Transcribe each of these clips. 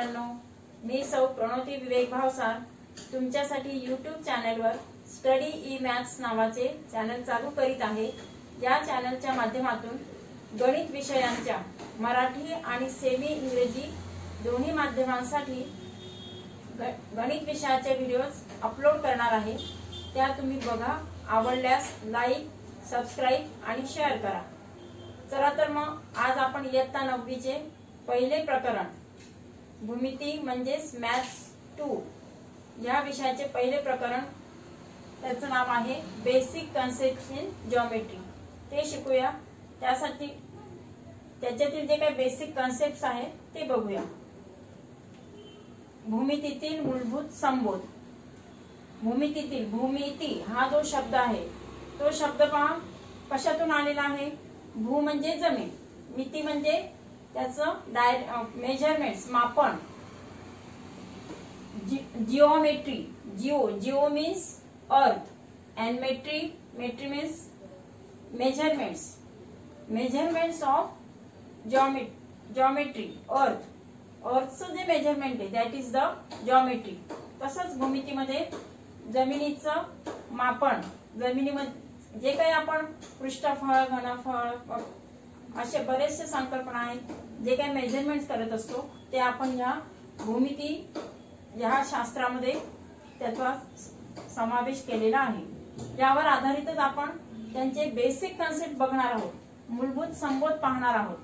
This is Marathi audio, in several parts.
मित्रांनो, मी सौ प्रणोती विवेक भावसार तुमच्यासाठी यूट्यूब चॅनलवर स्टडी ई मॅथ्स नावाचे चॅनल चालू करीत आहे। या चॅनलच्या माध्यमातून गणित विषयांच्या मराठी आणि सेमी इंग्रजी दोन्ही माध्यमांसाठी गणित विषयाचे व्हिडिओज अपलोड करणार आहे। त्या तुम्ही बघा, आवडल्यास लाईक, सबस्क्राइब आणि शेअर करा। चला तर मग आज आपण इयत्ता 9वी चे पहिले प्रकरण भूमिती म्हणजेच मॅथ्स 2 या विषयाचे पहिले प्रकरण, त्याचं नाव आहे बेसिक कन्सेप्ट्स इन जिओमेट्री, ते शिकूया। त्यासाठी त्याच्यातील जे काही बेसिक कन्सेप्ट्स आहेत ते बघूया। भूमितीतील मूलभूत संबोध। भूमितीतील भूमिती हा जो शब्द आहे तो शब्द पहा कशातून आलेला आहे। भू म्हणजे जमीन, मिती म्हणजे त्याचं मेजरमेंट्स मापन, geometry geo means earth and metry means measurements of geometry अर्थचं जे मेजरमेंट आहे दॅट इज द जिओमेट्री। तसंच भूमितीमध्ये जमिनीचं मापन, जमिनीमध्ये जे काही आपण पृष्ठफळ, घनफळ असे बरेचसे संकल्पना आहेत, जे काही मेजरमेंट्स करत असतो ते आपण या भूमिती या शास्त्रामध्ये त्याचा समावेश केलेला आहे। यावर आधारितच आपण त्यांचे बेसिक कन्सेप्ट बघणार आहोत, मूलभूत संबोध पाहणार आहोत।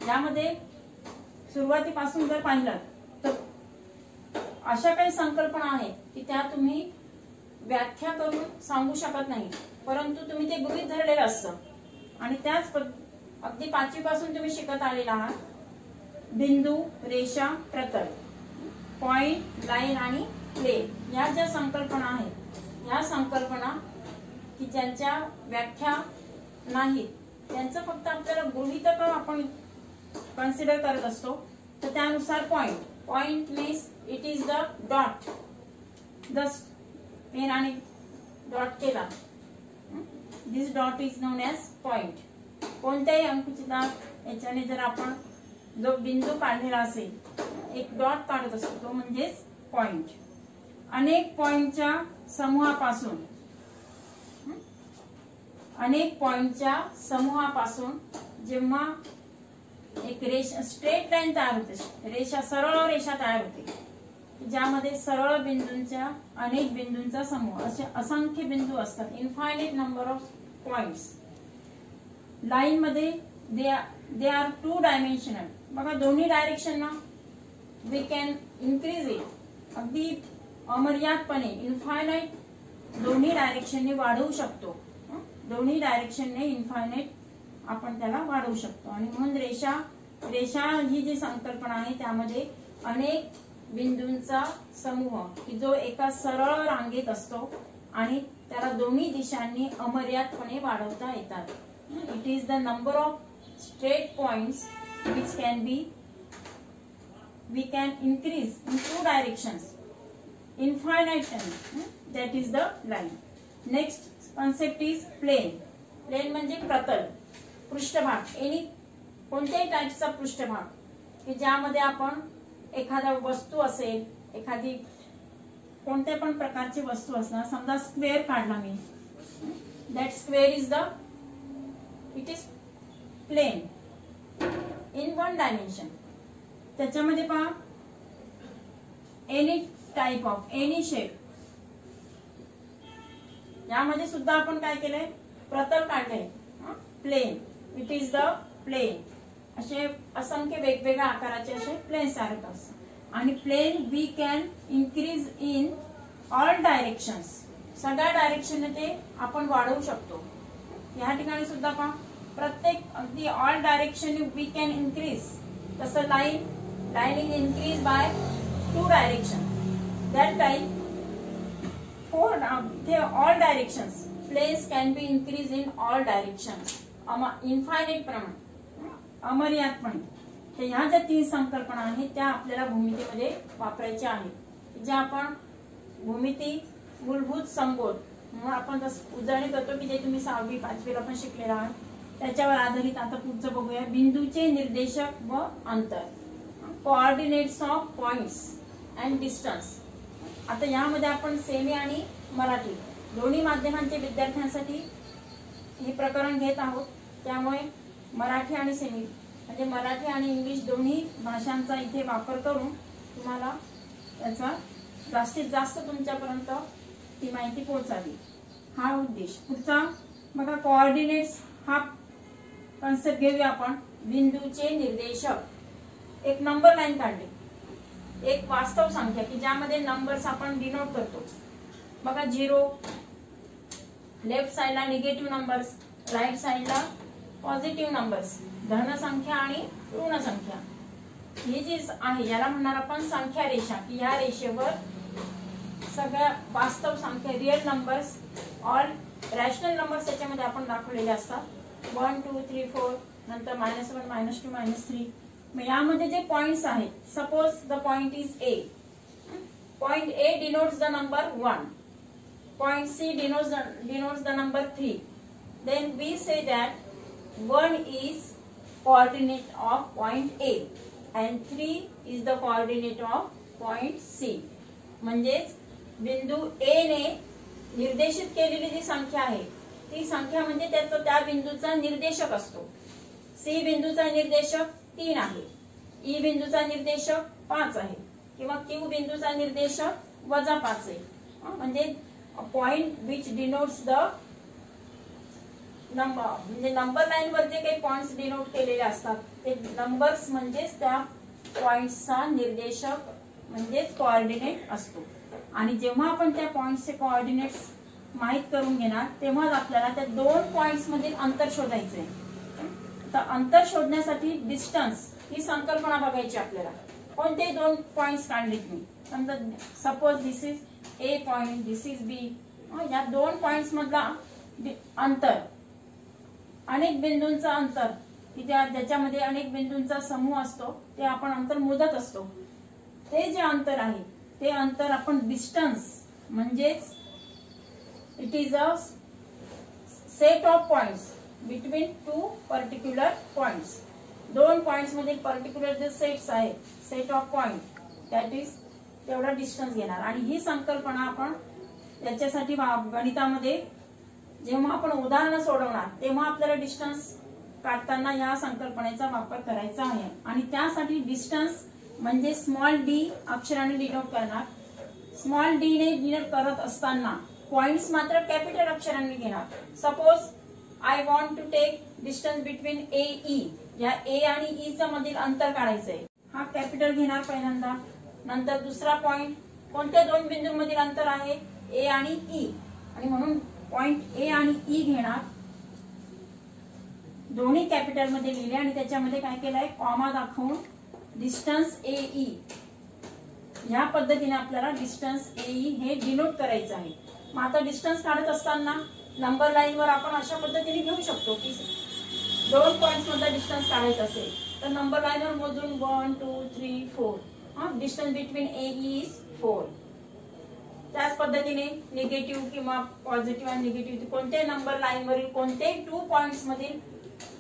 यामध्ये सुरुवातीपासून जर पाहिलं तर अशा काही संकल्पना आहेत की त्या तुम्ही व्याख्या करून सांगू शकत नाही, परंतु तुम्ही ते गृहीत धरलेलं असतं आणि त्याच अगदी 5वी पासून तुम्ही शिकत आलेला आहात। बिंदू, रेषा, प्रतल, पॉइंट, लाईन आणि प्लेन या ज्या संकल्पना आहेत, या संकल्पना की ज्यांच्या व्याख्या नाहीत, त्यांचं फक्त आपल्याला गृहीतक आपण कन्सिडर करत असतो। तर त्यानुसार point means it is the dot, just pen आणि डॉट केला, this dot is known as point. कोणत्याही अंकुचितात याच्याने जर आपण जो बिंदू काढलेला असेल, एक डॉट काढत असतो, तो म्हणजेच पॉइंट। अनेक पॉइंटच्या समूहापासून जेव्हा एक रेषा स्ट्रेट लाईन तयार होते, सरळ रेषा तयार होते, ज्यामध्ये सरळ बिंदूंच्या अनेक बिंदूंचा समूह, असे असंख्य बिंदू असतात, infinite number of points. Line मध्ये दे आर 2 डायमेन्शनल, बघा दोन्ही डायरेक्शनना वी कॅन इन्क्रीज इट, अगदी अमर्यादपणे इनफायनाइट दोन्ही डायरेक्शनने वाढवू शकतो, दोन्ही डायरेक्शनने इनफायनाइट आपण त्याला वाढवू शकतो। आणि म्हणून रेषा ही जी संकल्पना आहे त्यामध्ये अनेक बिंदूंचा समूह की जो एका सरळ रांगेत असतो आणि त्याला दोन्ही दिशांनी अमर्यादपणे वाढवता येतात। It is the number of straight points which we can increase in 2 directions infinitely, that is the line. Next concept is plane. Plane म्हणजे प्रतल, पृष्ठभाग, कोणत्याही टाईपचा पृष्ठभाग की ज्यामध्ये आपण एखादा वस्तू असेल, एखादी कोणत्या पण प्रकारची वस्तू असणार, समजा स्क्वेअर काढला मी, that square it is plane in 1 dimension. त्याच्यामध्ये पहा any type of any shape, यामध्ये सुद्धा आपण काय केलंय, प्रतल काढले, plane, it is the plane. असे असंख्य वेगवेगळ्या आकाराचे असे प्लेन्स तयार असतात आणि plane we can increase in all directions, सगळ्या डायरेक्शनने ते आपण वाढवू शकतो। या ठिकाणी सुद्धा पहा प्रत्येक अगदी all direction we can increase, तसं line is increase by 2 direction, that type all directions planes can be increase in all directions infinite प्रमाण, अमर्यादपणे। तर ह्या ज्या 3 संकल्पना आहेत त्या आपल्याला भूमितीमध्ये वापरायच्या आहेत, ज्या आपण भूमिती मूलभूत संबोध म्हणून आपण जसं उजळणी करतो की जे तुम्ही 6वी 5वीला पण शिकलेला आहात, त्याच्यावर आधारित आता पुढचं बघूया। बिंदूचे निर्देशक व अंतर, coordinates of points and distance. आता यामध्ये आपण सेमी आणि मराठी दोन्ही माध्यमांच्या विद्यार्थ्यांसाठी हे प्रकरण घेत आहोत. त्यामुळे मराठी आणि सेमी म्हणजे मराठी आणि इंग्लिश दोन्ही भाषांचा इथे वापर करून तुम्हाला त्याचा जास्तीत जास्त तुमच्यापर्यंत ती माहिती पोहोचावी हा उद्देश. पुढचा बघा, कोऑर्डिनेट्स हा कन्सेप्ट घेऊया आपण. बिंदूचे निर्देशक. एक नंबर लाईन काढली, एक वास्तव संख्या की ज्यामध्ये नंबर्स आपण डिनोट करतो. बघा 0, लेफ्ट साइडला निगेटिव्ह नंबर्स, राईट साइडला पॉझिटिव्ह नंबर्स, धन संख्या आणि ऋण संख्या. ही जी आहे याला म्हणणार आपण संख्या रेषा की या रेषेवर सगळ्या वास्तव संख्या real numbers all rational numbers त्याच्यामध्ये आपण दाखवलेले असतात. 1 2 3 4 नंतर -1 -2 -3. मग यामध्ये जे पॉइंट्स आहेत, suppose the point is a. Point A denotes the number 1. Point C denotes the number 3. Then we say that 1 is coordinate of point A and 3 is the coordinate of point C. म्हणजेच बिंदू A ने निर्देशित केलेली जी संख्या आहे ती संख्या म्हणजे त्याचा त्या बिंदूचा निर्देशक असतो. C बिंदूचा निर्देशक 3 आहे, E बिंदूचा निर्देशक 5 आहे किंवा Q बिंदूचा निर्देशक -5 आहे. म्हणजे point which denotes the number म्हणजे नंबर लाईन वर जे काही पॉइंट्स डिनोट केलेले असतात ते नंबर्स म्हणजेच त्या पॉइंट्सचा निर्देशक म्हणजेच कोऑर्डिनेट असतो. आणि जेव्हा आपण त्या पॉइंट्सचे कोऑर्डिनेट्स माहित करून घेणार तेव्हाच आपल्याला त्या दोन पॉइंट्स मधील अंतर शोधायचे. तर अंतर शोधण्यासाठी डिस्टन्स ही संकल्पना बघायची आपल्याला. कोणते दोन पॉइंट्स काढलेत मी, समजा suppose this is A point, this is B. या दोन पॉइंट्स मधला अंतर, अनेक बिंदूंचा अंतर की ज्याच्यामध्ये अनेक बिंदूंचा समूह असतो ते आपण अंतर मोजत असतो. ते जे अंतर आहे ते अंतर आपण डिस्टन्स म्हणजेच it is a set of points between two particular points. दोन पॉइंट्स मधील पर्टिक्युलर जे सेट्स आहेत, set of point, that is तेवढा डिस्टन्स घेणार. आणि ही संकल्पना आपण याच्यासाठी गणितामध्ये जेव्हा आपण उदाहरणं सोडवणार तेव्हा आपल्याला डिस्टन्स काढताना या संकल्पनेचा वापर करायचा आहे. आणि त्यासाठी डिस्टन्स म्हणजे स्मॉल डी अक्षराने डिनोट करणार. स्मॉल डी ने डिनोट करत असताना पॉइंट्स मात्र कॅपिटल अक्षरांनी घेणार. Suppose I want to take distance between A E. या ए आणि ई चा मधील अंतर काढायचंय. हा कॅपिटल घेणार पहिल्यांदा. नंतर दुसरा पॉइंट, कोणत्या दोन बिंदूंमधील अंतर आहे, ए आणि ई. आणि म्हणून पॉइंट ए आणि ई घेणार, दोन्ही कॅपिटल मध्ये लिहिले आणि त्याच्यामध्ये काय केलंय, कॉमा दाखवून डिस्टन्स ए ई. या पद्धतीने आपल्याला डिस्टन्स ए ई हे डिनोट करायचं आहे. मग आता डिस्टन्स काढत असताना नंबर लाईन वर आपण अशा पद्धतीने घेऊ शकतो की दोन पॉइंट्स मधला डिस्टन्स काढायचा असेल तर नंबर लाईन वर मोजून 1 2 3 4. Distance between A is 4. त्याच पद्धतीने निगेटिव्ह किंवा पॉझिटिव्ह आणि निगेटिव्ह कोणत्याही नंबर लाईन वरील कोणत्याही 2 पॉइंट्स मधील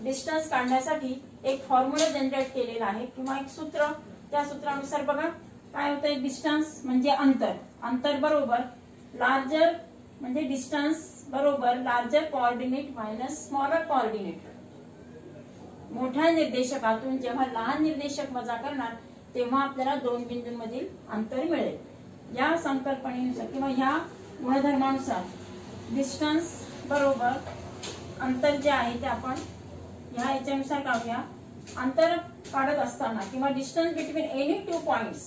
डिस्टन्स काढण्यासाठी एक फॉर्म्युला जनरेट केलेला आहे किंवा एक सूत्र. त्या सूत्रानुसार बघा काय होतंय, डिस्टन्स म्हणजे अंतर. अंतर बरोबर लार्जर म्हणजे डिस्टन्स बरोबर larger coordinate minus smaller coordinate. मोठ्या निर्देशकातून जेव्हा लहान निर्देशक वजा करणार तेव्हा आपल्याला दोन बिंदूंमधील अंतर मिळेल. या संकल्पनेनुसार किंवा या गुणधर्मानुसार डिस्टन्स बरोबर अंतर जे आहे ते आपण ह्या याच्यानुसार काढूया. अंतर काढत असताना किंवा डिस्टन्स बिटवीन एनी 2 पॉइंट्स,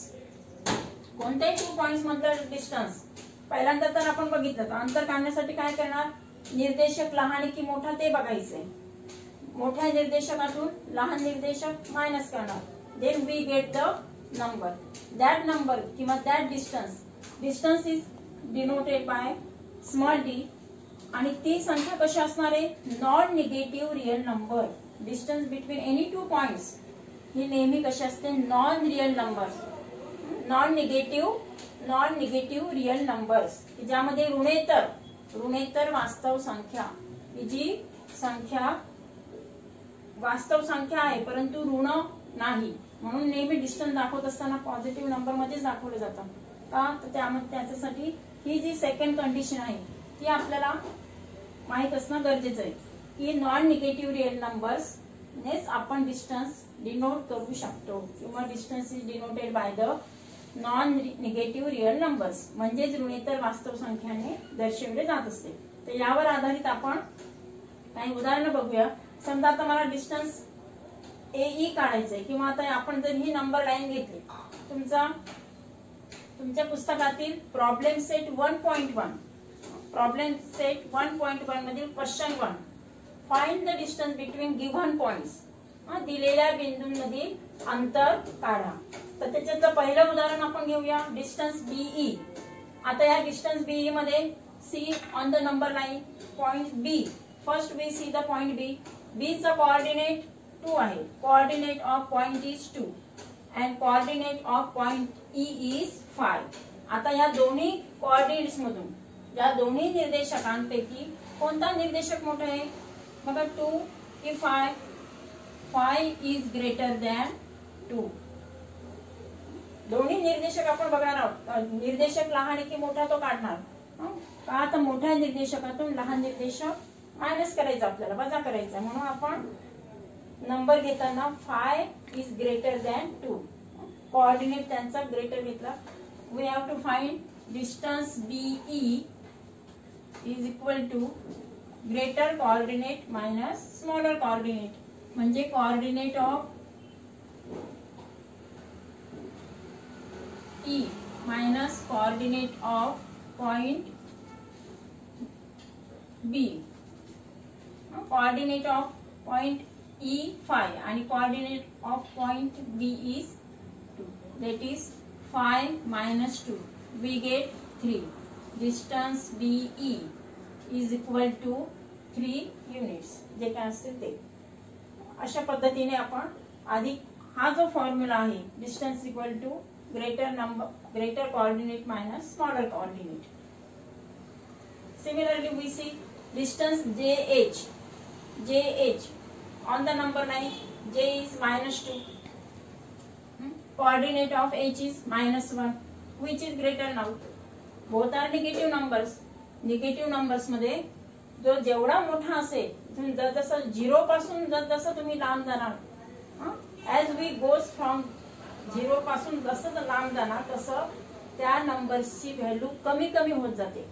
कोणत्याही 2 पॉइंट्स मधलं डिस्टन्स पहिल्यांदा तर आपण बघितलं. अंतर काढण्यासाठी काय करणार, निर्देशक लहान की मोठा ते बघायचंय. मोठ्या निर्देशकातून लहान निर्देशक मायनस करणार. Then we get the number. That number किंवा that distance is denoted by small d. आणि ती संख्या कशी असणार आहे, non negative real number. Distance between any 2 points ही नेहमी कशी असते, non real number, non negative real numbers ज्यामध्ये ऋणेतर वास्तव संख्या, ही जी संख्या वास्तव संख्या आहे परंतु ऋण नाही म्हणून नेहमी डिस्टन्स दाखवत असताना पॉझिटिव्ह नंबर मध्येच दाखवलं जातं का, तर त्याच्यासाठी ही जी सेकंड कंडिशन आहे ती आपल्याला माहित असणं गरजेचं आहे की नॉन निगेटिव्ह रिअल नंबर्स नेच आपण डिस्टन्स डिनोट करू शकतो किंवा distance is denoted by the non negative real numbers, म्हणजेच ऋणेतर वास्तव संख्याने दर्शविले जात असते. तर यावर आधारित आपण काही उदाहरणं बघूया. समजा आता मला डिस्टन्स AE काढायचंय किंवा आता आपण जर ही नंबर लाईन घेतली, तुमच्या पुस्तकातील प्रॉब्लेम सेट 1.1 मधील question 1, find the distance between given points, दिलेल्या बिंदूंमधील अंतर काढा. तर त्याच्यातलं पहिलं उदाहरण आपण घेऊया, डिस्टन्स BE. आता या डिस्टन्स BE मध्ये see on the number line point B. First we see the point B. B चा कोऑर्डिनेट 2 आहे. Coordinate of point is 2 and coordinate of point E is 5. आता या दोन्ही कोऑर्डिनेट्स मधून या दोन्ही निर्देशकांपैकी कोणता निर्देशक मोठा आहे? बघा 2 की 5? 5 इज ग्रेटर दॅन 2. दोन्ही निर्देशक आपण बघणार आहोत. निर्देशक लहान की मोठा तो काढणार का, आता मोठ्या निर्देशकातून लहान निर्देशक मायनस करायचा, आपल्याला वजा करायचा. म्हणून आपण नंबर घेताना 5 इज ग्रेटर दॅन 2, कोऑर्डिनेट त्यांचा ग्रेटर घेतला. We have to find distance BE is equal to greater coordinate minus smaller coordinate, म्हणजे coordinate of E minus coordinate of point B. Coordinate of point E 5 आणि coordinate of point B is 2. That is 5 minus 2. We get 3. Distance BE is equal to 3 units. जे काय असतील ते. अशा पद्धतीने आपण आधी हा जो फॉर्म्युला आहे distance equal to greater coordinate minus smaller coordinate. Similarly, we see distance JH on the number line. J is minus 2. Coordinate of H is minus 1. Which is greater now? Both are negative numbers. Negative numbers मध्ये जो जेवढा मोठा असेल, जसं 0 पासून जसं तुम्ही लांब जाणार, as we goes from 0 पासून जसं लांब जाणार तसं त्या नंबर्सची व्हॅल्यू कमी कमी होत जाते.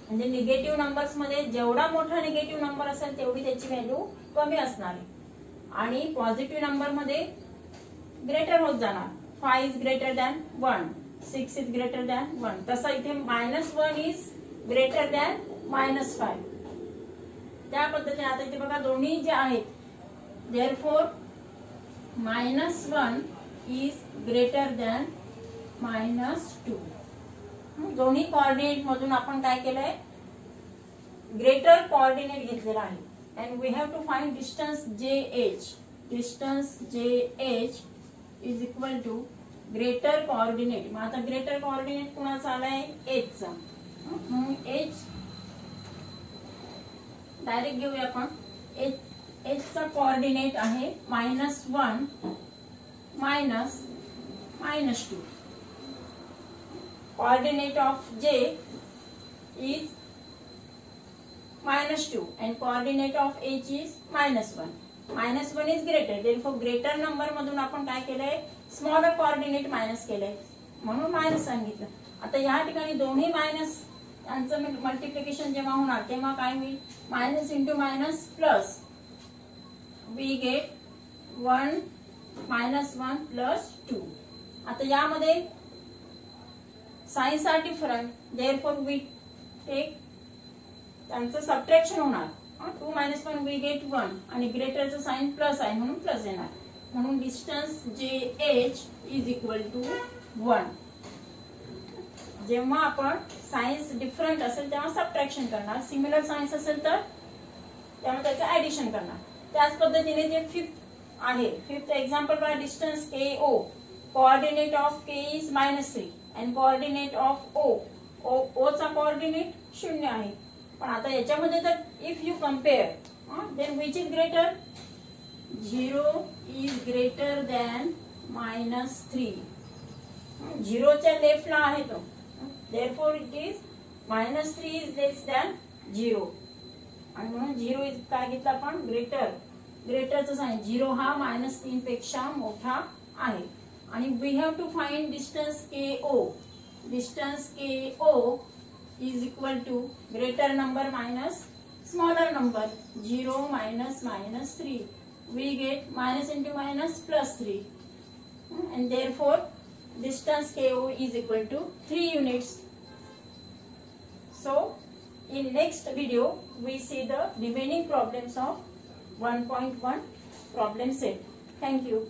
म्हणजे निगेटिव्ह नंबर्स मध्ये जेवढा मोठा निगेटिव्ह नंबर असेल तेवढी त्याची व्हॅल्यू कमी असणार आहे आणि पॉझिटिव्ह नंबर मध्ये ग्रेटर होत जाणार. 5 is greater than 1, 6 is greater than 1. तसं इथे -1 इज ग्रेटर दॅन -5. त्या पद्धतीने आता इथे बघा दोन्ही जे आहेत, देअरफॉर -1 इज ग्रेटर दॅन -2. दोन्ही कोऑर्डिनेट मधून आपण काय केलंय, ग्रेटर कोऑर्डिनेट घेतलेला आहे. And we have to find distance JH. Distance JH is equal to greater coordinate. मग आता ग्रेटर कोऑर्डिनेट कुणाचा आलाय? H चा. म्हणून H डायरेक्ट घेऊया आपण. H चा कोऑर्डिनेट आहे -1 -2. Coordinate of J is -2 and coordinate of H is -1. -1 is greater. Therefore greater number मधून आपण काय केलंय, स्मॉलर कोऑर्डिनेट मायनस केलंय म्हणून मायनस सांगितलं. आता या ठिकाणी दोन्ही मायनस यांचं मल्टिप्लिकेशन जेव्हा होणार तेव्हा काय होईल, minus into minus plus. We get 1 -1 plus 2. आता यामध्ये signs are different, therefore we take त्यांचं सबट्रॅक्शन होणार. 2 - 1 वी गेट 1 आणि ग्रेटरचं साइन प्लस आहे म्हणून प्लस येणार. म्हणून distance JH is equal to 1. जेव्हा आपण साइन्स डिफरंट असेल तेव्हा सबट्रॅक्शन करणार, सिमिलर साइन्स असेल तर तेव्हा त्याचं ऍडिशन करणार. त्याच पद्धतीने जे फिफ्थ आहे, फिफ्थ एक्झाम्पल बघा, distance KO. Coordinate of K is -3 and coordinate of O चा कोऑर्डिनेट 0 आहे. पण आता याच्यामध्ये तर if you compare then which is greater? 0 is greater than -3. झिरोच्या लेफ्टला आहे तो, therefore it is -3 is less than 0. आणि म्हणून 0 इज काय घेतलं आपण, ग्रेटरचं साइन. 0 हा -3 पेक्षा मोठा आहे. आणि we have to find distance KO. Distance KO is equal to greater number minus smaller number. 0 -3. We get minus into minus plus 3, and therefore distance KO is equal to 3 units. So in next video we see the remaining problems of 1.1 problem set. Thank you.